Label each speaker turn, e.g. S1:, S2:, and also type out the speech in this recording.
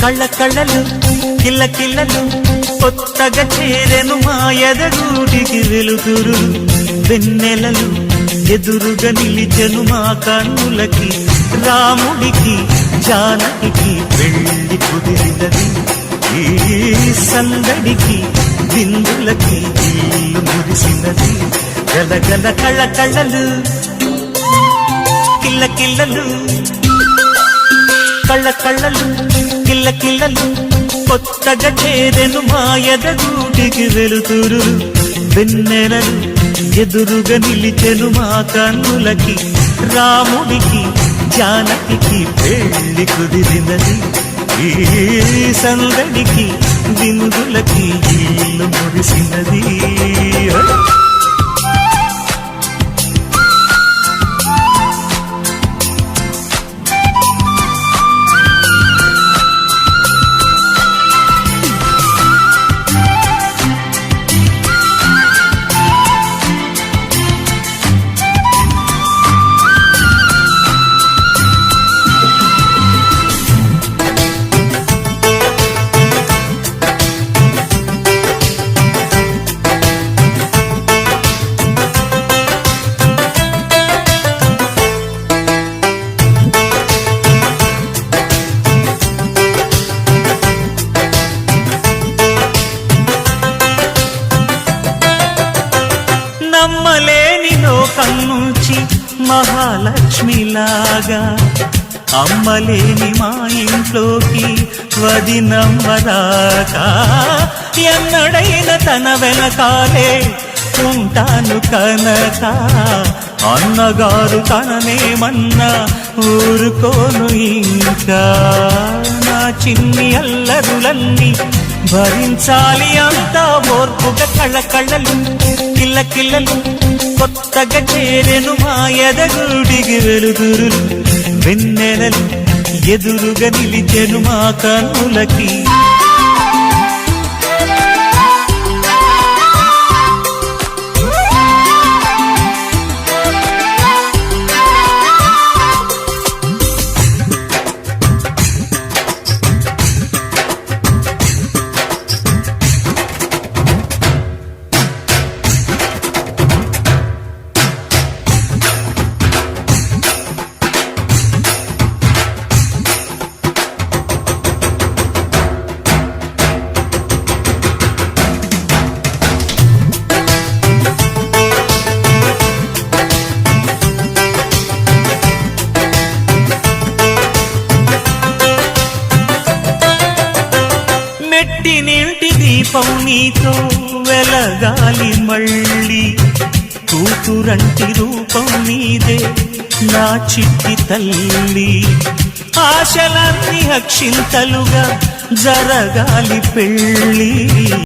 S1: కళ్ళ కళ్ళలు కిల్ల కిల్లలు కొత్తగా చేరెను మా ఎదగూటికి వెలుతురు వెన్నెలలు ఎదురుగా నిలిచెను మా కన్నులకి రాముడికి జానకి పెళ్లి కుదిరినది ఈ సందడికి విందులకి ఇల్లు మురిసినది గలగల కళ్ళ కళ్ళలు కిల్ల కిల్లలు కళ్ళ కళ్ళలు కిల్ల కిల్లలు కొత్తగా చేరెను మా ఎదగూటికి వెలుతురు వెన్నెలలు ఎదురుగా నిలిచెను మా కన్నులకి రాముడికి జానకి పెళ్లి కుదిరినది ఈ సందడికి విందులకి ఇల్లు మురిసినది నమ్మలేని లోకం నుంచి మహాలక్ష్మిలాగా అమ్మలేని మా ఇంట్లోకి వదినమ్మరాగా ఎన్నడైన తన వెనకాలే ఉంటాను కనక అన్నగారు తననేమన్నా ఊరుకోను ఇంకా నా చిన్ని అల్లరులన్నీ భరించాలి అంతా ఓర్పుగా కళ్ళ కళ్ళలు కిల్ల కిల్లలు కొత్తగా చేరెను మా ఎదగూడికి వెలుతురు వెన్నెలలు ఎదురుగా నిలిచెను మా కన్నులకి మెట్టినింటి దీపం నీతో వెలగాలి మళ్ళీ కూతురంటి రూపం నీదే నా చిట్టి తల్లి ఆశలన్నీ అక్షింతలుగా జరగాలి పెళ్ళి